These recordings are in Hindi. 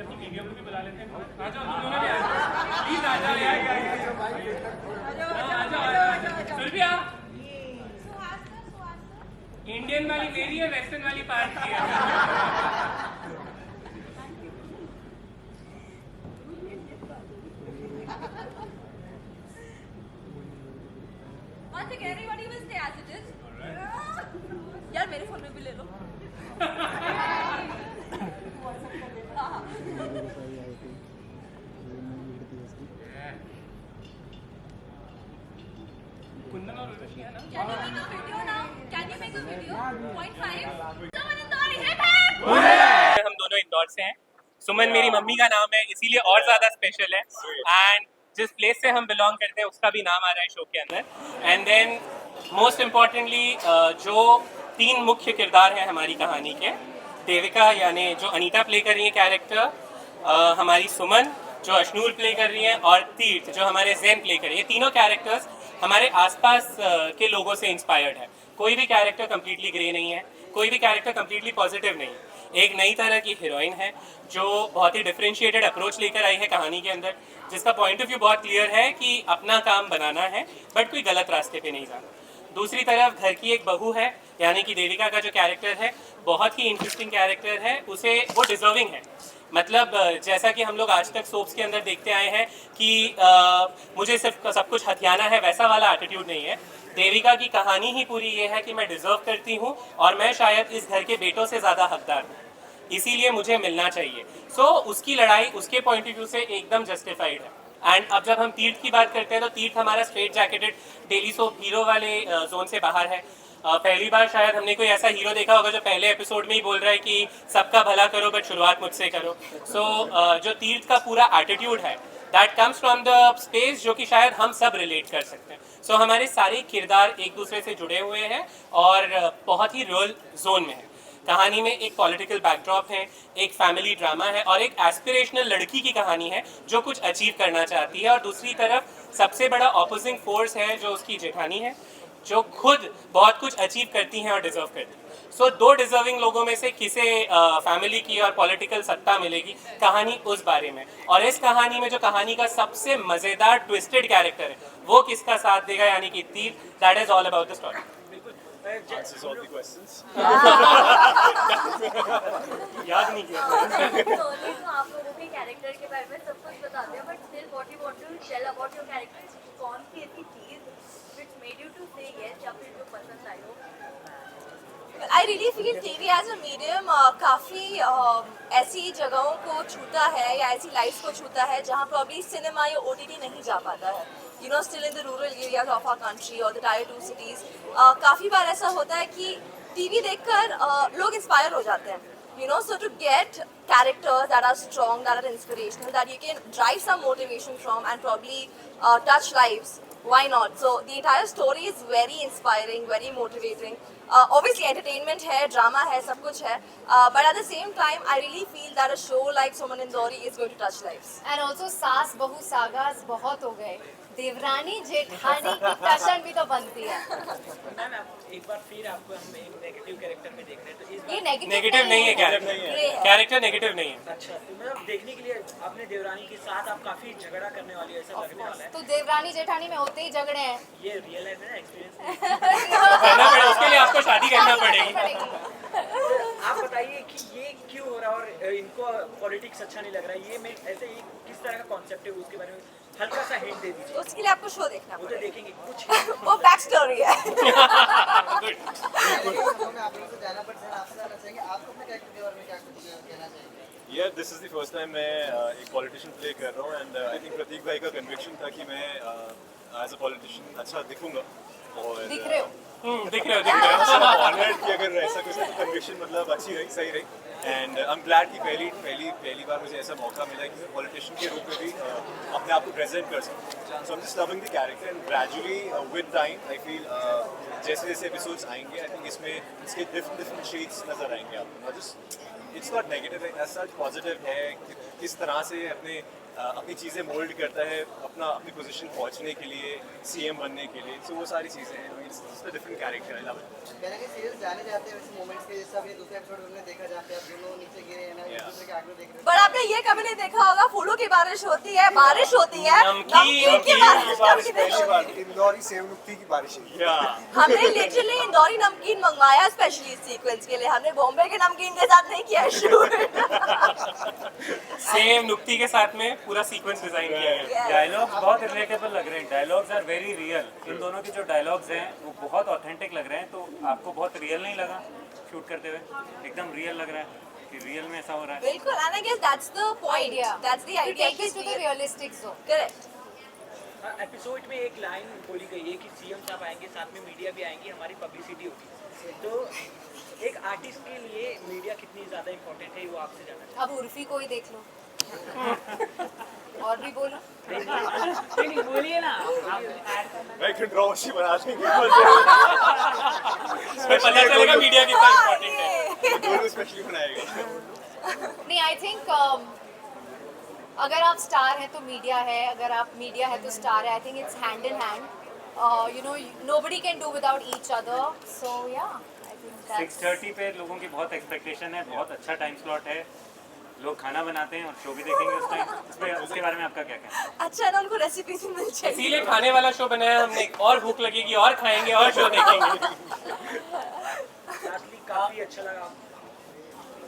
के अपनी मीडिया को भी बुला लेते हैं। आ जाओ तुम दोनों भी आ जाओ, प्लीज आ जाओ यार। आ जाओ सुरभिया, इंडियन वाली मेरी है, वेस्टर्न वाली पार्ट की है। Everybody will stay as it is. यार मेरे फोन में भी ले लो। कुंदन और उर्वशी है ना? Can you make a video now? Can you make a video? 0.5. Someone Indore, hit him! हम दोनों इंदौर से हैं। सुमन मेरी मम्मी का नाम है, इसीलिए और ज्यादा स्पेशल है। एंड जिस प्लेस से हम बिलोंग करते हैं उसका भी नाम आ रहा है शो के अंदर। एंड देन मोस्ट इम्पॉर्टेंटली जो 3 मुख्य किरदार हैं हमारी कहानी के, देविका यानी जो अनीता प्ले कर रही है कैरेक्टर, हमारी सुमन जो अशनूर प्ले कर रही है, और तीर्थ जो हमारे जैन प्ले कर रही है, तीनों कैरेक्टर्स हमारे आसपास के लोगों से इंस्पायर्ड है। कोई भी कैरेक्टर कम्प्लीटली ग्रे नहीं है, कोई भी कैरेक्टर कम्प्लीटली पॉजिटिव नहीं है। एक नई तरह की हीरोइन है जो बहुत ही डिफरेंशिएटेड अप्रोच लेकर आई है कहानी के अंदर, जिसका पॉइंट ऑफ व्यू बहुत क्लियर है कि अपना काम बनाना है बट कोई गलत रास्ते पे नहीं जाना। दूसरी तरफ घर की एक बहू है, यानी कि देविका का जो कैरेक्टर है बहुत ही इंटरेस्टिंग कैरेक्टर है, उसे वो डिजर्विंग है। मतलब जैसा कि हम लोग आज तक सोप्स के अंदर देखते आए हैं कि मुझे सिर्फ सब कुछ हथियाना है, वैसा वाला एटीट्यूड नहीं है। देविका की कहानी ही पूरी ये है कि मैं डिजर्व करती हूँ और मैं शायद इस घर के बेटों से ज़्यादा हकदार हूँ, इसीलिए मुझे मिलना चाहिए। सो उसकी लड़ाई उसके पॉइंट ऑफ व्यू से एकदम जस्टिफाइड है। एंड अब जब हम तीर्थ की बात करते हैं तो तीर्थ हमारा straight jacketed daily soap hero वाले जोन से बाहर है। पहली बार शायद हमने कोई ऐसा हीरो देखा होगा जो पहले एपिसोड में ही बोल रहा है कि सबका भला करो बट शुरुआत मुझसे करो। सो जो तीर्थ का पूरा एटीट्यूड है that comes from the space जो कि शायद हम सब रिलेट कर सकते हैं। सो हमारे सारे किरदार एक दूसरे से जुड़े हुए हैं और बहुत ही रियल जोन में है। कहानी में एक पॉलिटिकल बैकड्रॉप है, एक फैमिली ड्रामा है और एक एस्पिरेशनल लड़की की कहानी है जो कुछ अचीव करना चाहती है, और दूसरी तरफ सबसे बड़ा ऑपोजिंग फोर्स है जो उसकी जेठानी है जो खुद बहुत कुछ अचीव करती हैं और डिजर्व करती हैं। सो 2 डिजर्विंग लोगों में से किसे फैमिली की और पॉलिटिकल सत्ता मिलेगी, कहानी उस बारे में। और इस कहानी में जो कहानी का सबसे मजेदार ट्विस्टेड कैरेक्टर है वो किसका साथ देगा, यानी कि तीर्थ। That is all about the story. Answers all the questions. याद नहीं किया। Sorry, तो आप लोगों के कैरेक्टर के बारे में सब कुछ बताते हैं, but still what you want to tell about your characters? कौन सी ऐसी चीज which made you to say yes या फिर जो पसंद आई हो? I really feel TV as a medium काफ़ी ऐसी जगहों को छूता है या ऐसी लाइफ को छूता है जहाँ प्रॉब्ली सिनेमा या OTT नहीं जा पाता है। You know, still in the rural areas of our country or the tier 2 cities, काफ़ी बार ऐसा होता है कि TV देखकर लोग इंस्पायर हो जाते हैं। You know, so to get characters that are strong, that are inspirational, that you can drive some motivation from and probably touch lives, why not? So the entire story is very inspiring, very motivating. Obviously entertainment है, drama है, सब कुछ है, but at the same time I really feel that a show like Suman Indori is going to touch lives. And also सास बहू सागास बहुत हो गए, देवरानी जेठानी की टशन भी तो बनती है। मैम एक बार फिर आपको हम एक नेगेटिव कैरेक्टर में देख रहे हैं, तो इस ये बार नेगेटिव नहीं है कैरेक्टर नेगेटिव नहीं है। अच्छा, तो मतलब देखने के लिए आपने देवरानी के साथ आप काफी झगड़ा करने वाली है, ऐसा लगने वाला है। तो देवरानी जेठानी में होते ही झगड़े हैं। ये रियल लाइफ में ना एक्सपीरियंस करना पड़ेगा, उसके लिए आपको शादी करना पड़ेगी। आप बताइए कि ये क्यों हो रहा है और इनको पॉलिटिक्स अच्छा नहीं लग रहा है, ये में ऐसे ही किस तरह का कॉन्सेप्ट है उसके बारे में हल्का सा हिंट दे दीजिए। उसके लिए आपको शो देखना वो तो पड़ेगा, देखेंगे कुछ वो बैक स्टोरी है। Yeah, this is the first time मैं एक पॉलिटिशियन प्ले कर रहा हूँ एंड आई थिंक प्रतीक भाई का कन्विक्शन था कि मैं एज अ पॉलिटिशियन अच्छा दिखूंगा और दिख रहे हो। दिख रहे हो। ऑनर्ड कि अगर ऐसा कुछ है तो कन्विक्शन मतलब अच्छी रही, सही रही। एंड आई एम ग्लैड कि पहली बार मुझे ऐसा मौका मिला कि मैं पॉलिटिशियन के रूप में भी अपने आप को प्रेजेंट कर सकूँ। So I am just loving the character and gradually with time I feel जैसे जैसे एपिसोड्स आएंगे आई थिंक इसमें इसके डिफरेंट शेड्स नजर आएंगे आपको। Just it's not negative, as such positive है कि किस तरह से अपने अपनी चीज़ें मोल्ड करता है अपनी पोजीशन पहुंचने के लिए, सीएम बनने के लिए। सो वो सारी चीज़ें हैं। It's a different character, I love it. कहना कि सीरियस जाने जाते हैं वैसे मोमेंट्स के, जैसा अभी दूसरे एपिसोड में देखा जाता है, आप दोनों नीचे गिरे हैं ना, एक दूसरे के आगे देख रहे हैं। पर आपने ये कभी नहीं देखा होगा, फूलों की बारिश होती है, बारिश होती है, नमकीन की बारिश कभी नहीं पहली बार होती। इंदौरी सेव नुक्ती की बारिश है। या हमने लिटरली इंदौरी नमकीन मंगवाया स्पेशली इस सीक्वेंस के लिए। हमने बॉम्बे के नमकीन के साथ नहीं किया शूट। सेम नुक्ति के साथ में पूरा सीक्वेंस डिजाइन किया गया। डायलॉग्स बहुत रिलेटेबल लग रहे हैं, डायलॉग्स आर वेरी रियल। इन दोनों के जो डायलॉग्स हैं वो बहुत ऑथेंटिक लग रहे हैं। तो आपको बहुत रियल नहीं लगा शूट करते हुए? एकदम रियल लग रहा है कि रियल में ऐसा हो रहा है। बिल्कुल, and I guess that's the point. Idea. That's the To idea. take it to the realistic zone. Correct. Episode में एक लाइन बोली गई है कि सीएम साहब आएंगे, साथ में मीडिया भी आएंगी, हमारी पब्लिसिटी होगी। तो एक आर्टिस्ट के लिए मीडिया कितनी ज़्यादा इम्पोर्टेंट है वो आपसे जानना चाहते अब उर्फी को ही देख लो। और भी बोलो। हैं। बोलिए ना। भाई कंट्रोवर्सी बना देंगे। इसमें पता चलेगा मीडिया कितना इम्पोर्टेंट है। दोनों स्पेशली बनाएगा। नहीं, आई थिंक अगर आप स्टार हैं तो मीडिया है, अगर आप मीडिया है तो स्टार है। I think it's hand in hand. You know, nobody can do without each other. So yeah, I think 6:30 पे लोगों की बहुत एक्सपेक्टेशन है, बहुत अच्छा टाइम स्लॉट है, लोग खाना बनाते हैं और शो भी देखेंगे उस टाइम। उसके बारे में आपका क्या कहना है? अच्छा है ना, उनको रेसिपी भी मिल जाएगी। इसीलिए खाने वाला शो बनाया हमने, और भूख लगेगी और खाएंगे और शो देखेंगे। लास्टली काफ़ी अच्छा लगा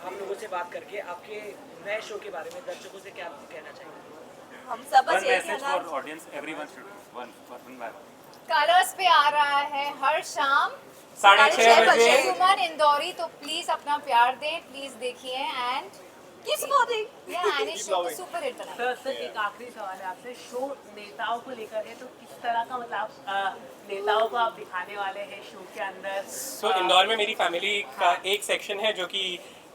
आप लोगों से बात करके। आपके नए शो के बारे में दर्शकों से क्या कहना चाहिए? हम सब बस वन यही मैसेज कहना for audience, everyone should one by colours पे आ रहा है हर शाम 6:30 बजे। सुमन इंदौरी, तो प्लीज अपना प्यार दें, प्लीज देखिए एंड Keep supporting. या एंड शो को सुपर हिट बनाएं। सर एक आखिरी सवाल है आपसे, शो नेताओं को लेकर है, तो किस तरह का मतलब नेताओं को आप दिखाने वाले हैं शो के अंदर? सो इंदौर में मेरी फैमिली का एक सेक्शन है जो कि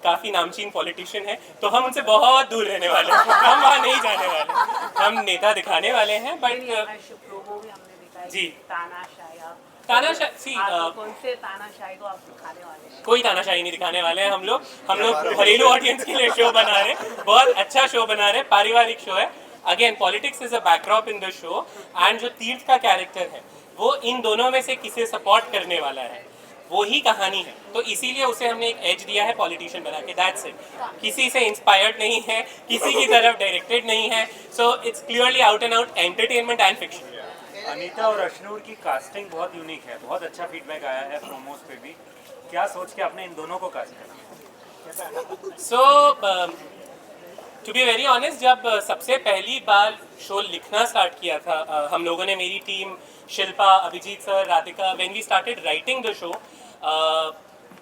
काफी नामचीन पॉलिटिशियन है, तो हम उनसे बहुत दूर रहने वाले हैं। हम वहाँ नहीं जाने वाले, हम नेता दिखाने वाले हैं। बट प्रोमो भी हमने देखा है, जी। तानाशाही आप तानाशाही कौन से तानाशाही को आप दिखाने वाले हैं? कोई तानाशाही नहीं दिखाने वाले हैं। हम लोग घरेलू ऑडियंस के लिए शो बना रहे हैं, बहुत अच्छा शो बना रहे हैं, पारिवारिक शो है। Again politics is a backdrop in the show, and जो तीर्थ का कैरेक्टर है वो इन दोनों में से किसे सपोर्ट करने वाला है, वो ही कहानी है। तो इसीलिए उसे हमने एक एज दिया है पॉलिटिशियन बना के, दैट्स इट। किसी से इंस्पायर्ड नहीं है, किसी की तरफ डायरेक्टेड नहीं है। So it's clearly out and out entertainment and fiction. Anita और अशनूर की कास्टिंग बहुत यूनिक है, बहुत अच्छा फीडबैक आया है प्रोमोस पे भी। क्या सोच के आपने इन दोनों को कास्ट किया? सो टू बी वेरी ऑनेस्ट, जब सबसे पहली बार शो लिखना स्टार्ट किया था हम लोगों ने, मेरी team Shilpa, Abhijeet sir, Radhika, when we started writing the show,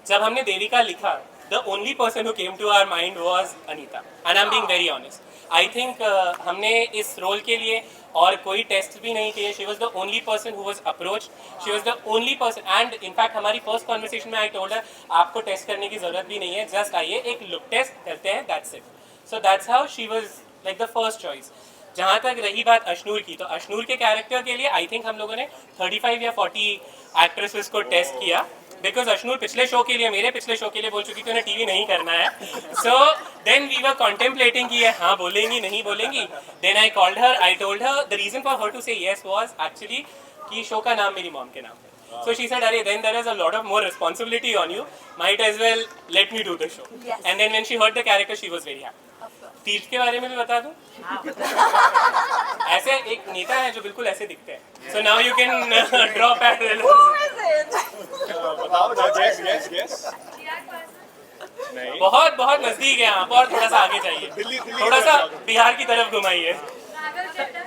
जब हमने देविका लिखा, the only person who came to our mind was Anita, and I'm being very honest. I think हमने इस रोल के लिए और कोई टेस्ट भी नहीं किए. She was the only person who was approached. She was the only person, and in fact हमारी first conversation में I told her आपको टेस्ट करने की जरूरत भी नहीं है, just आइए एक लुक टेस्ट करते हैं, that's it. So that's how she was like the first choice. जहाँ तक रही बात अशनूर की, तो अशनूर के कैरेक्टर के लिए आई थिंक हम लोगों ने 35 या 40 एक्ट्रेसेस को टेस्ट किया, बिकॉज अशनूर पिछले शो के लिए, मेरे पिछले शो के लिए बोल चुकी थी उन्हें टीवी नहीं करना है. So then we were contemplating कि ये हाँ बोलेंगी नहीं बोलेंगी. Then I called her, I told her the reason for her to say yes was actually कि शो का नाम मेरी मॉम के नाम है. So she said, "Arey, then there is a lot of more responsibility on you. Might as well let me do the show." Yes. And then when she heard the character, she was very happy. तीर्थ के बारे में भी बता दूं. ऐसे एक नेता है जो बिल्कुल ऐसे दिखते हैं. So now you can draw parallels. Who is it? बताओ ना, guess. नहीं. बहुत बहुत नजदीक है आप, और थोड़ा सा आगे जाइए. दिल्ली थोड़ा सा की तरफ बिहार की तरफ घुमाइए. राघव चड्ढा,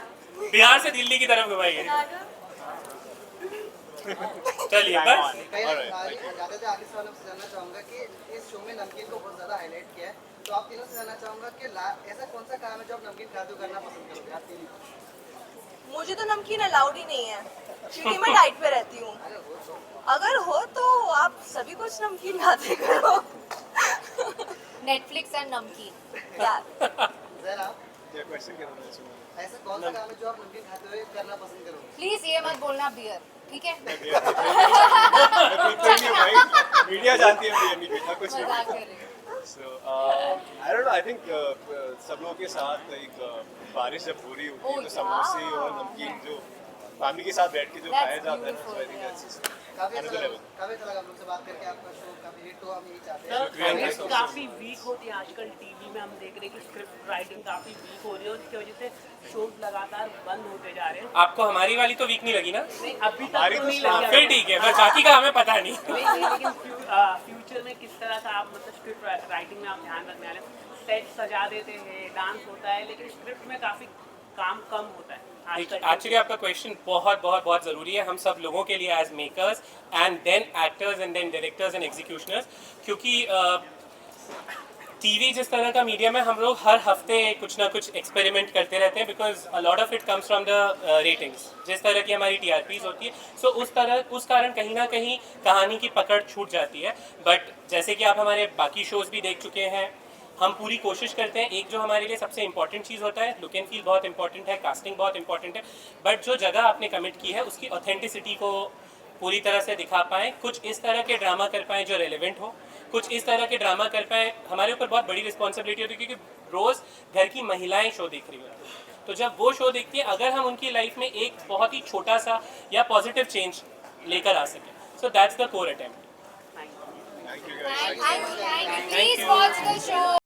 बिहार से दिल्ली की तरफ घुमाइए. राघव चलिए बस. ज़्यादा से आगे सवाल आपसे जानना चाहूँगा कि इस शो में नमकीन को बहुत ज़्यादा हाईलाइट किया है, तो आप तीनों से जानना चाहूँगा कि ऐसा कौन सा काम है जो आप नमकीन खाते हुए करना पसंद करोगे आप तीनों? मुझे तो नमकीन अलाउड ही नहीं है, क्योंकि मैं डाइट पे रहती हूँ. अगर हो तो आप सभी कुछ नमकीन खाते करो. नेटफ्लिक्स एंड नमकीन. यार ज़रा आप, क्या क्वेश्चन क्या होना चाहिए? ऐसा कौन सा काम है जो आप नमकीन खाते हुए करना पसंद करोगे? प्लीज ये मत बोलना बियर, ठीक है? मीडिया जानती है, मैं नहीं पीता कुछ नहीं. मजाक कर रही हूँ. So I don't know. I think सब लोगों के साथ एक बारिश जब हो रही होती है तो समोसे और नमकीन जो फैमिली के साथ बैठ के जो खाया जाता है ना, so I think that's काफी another level. अच्छा लगा आप लोग से बात करके। आपका शो काफी हिट हो, हम यही चाहते हैं। Thank you so much. काफी वीक होती है आजकल टीवी में, हम देख रहे हैं कि स्क्रिप्ट राइटिंग काफी वीक हो रही है, उसकी वजह से शोज लगातार बंद होते जा रहे हैं। आपको हमारी वाली तो वीक नहीं लगी ना? नहीं, अभी तक हमारी तो तो नहीं हाँ, लगी। फिर ठीक है, बस बाकी का हमें पता नहीं। नहीं, लेकिन फ्यूचर में किस तरह का आप मतलब स्क्रिप्ट राइटिंग में आप ध्यान रखने वाले हैं? सेट सजा देते हैं, डांस होता है, लेकिन स्क्रिप्ट में काफी काम कम होता है आजकल। एक्चुअली आपका क्वेश्चन बहुत बहुत बहुत ज़रूरी है हम सब लोगों के लिए as makers and then actors and then directors and executioners, क्योंकि टीवी जिस तरह का मीडियम है हम लोग हर हफ्ते कुछ ना कुछ एक्सपेरिमेंट करते रहते हैं, because a lot of it comes from the ratings, जिस तरह की हमारी TRPs होती है। सो उस कारण कहीं ना कहीं कहानी की पकड़ छूट जाती है। बट जैसे कि आप हमारे बाकी शोज़ भी देख चुके हैं, हम पूरी कोशिश करते हैं। एक जो हमारे लिए सबसे इंपॉर्टेंट चीज़ होता है, लुक एंड फील बहुत इंपॉर्टेंट है, कास्टिंग बहुत इंपॉर्टेंट है, बट जो जगह आपने कमिट की है उसकी ऑथेंटिसिटी को पूरी तरह से दिखा पाएँ, कुछ इस तरह के ड्रामा कर पाएँ जो रेलिवेंट हो, कुछ इस तरह के ड्रामा कर पाएँ। हमारे ऊपर बहुत बड़ी रिस्पॉन्सिबिलिटी होती है क्योंकि रोज़ घर की महिलाएं शो देख रही होती हैं, तो जब वो शो देखती हैं, अगर हम उनकी लाइफ में एक बहुत ही छोटा सा या पॉजिटिव चेंज लेकर आ सकें, so that's the core attempt. Thank you guys. Thank you. Please watch the show.